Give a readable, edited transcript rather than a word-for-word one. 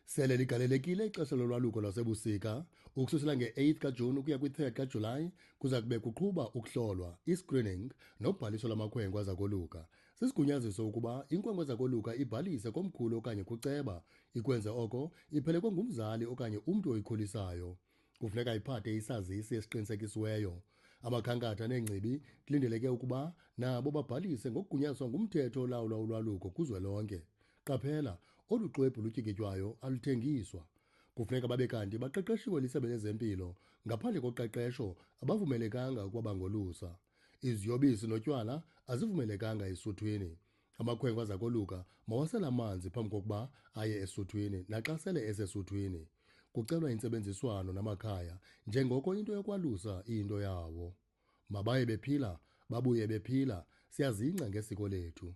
Sele ligalelekile ixesha lolwaluko lwasebusika ukususela nge-8 kaJuni ukuya kwi-3 kaJulayi kuza kube kuqhuba ukuhlolwa, i-screening nobhaliso lamakhwenkwe aza koluka. Sisigunyaziso ukuba inkwenkwe eza koluka ibhalise komkhulu okanye kuceba. Ikwenze oko iphelekwe ngumzali okanye umntu oyikholisayo. Kufuneka iphathe isazisi esiqinisekisiweyo. Amakhankatha neengcibi kulindeleke ukuba nabo babhalise ngokugunyaziswa ngumthetho olawula ulwaluko kuzwelonke. Qaphela, olu xwebhu lutyikitywayo aluthengiswa. Kufuneka babe kanti baqeqeshiwe liSebe lezeMpilo. Ngaphandle koqeqesho abavumelekanga ukuba bangolusa. Iziyobisi notywala azivumelekanga esuthwini. Amakhwenkwe aza koluka mawasele amanzi phambi kokuba aye esuthwini naxa sele esesuthwini. Kucelwa intsebenziswano namakhaya njengoko into yokwalusa iyinto yawo. Mabaye bephila, babuye bephila. Siyazingca ngesiko lethu.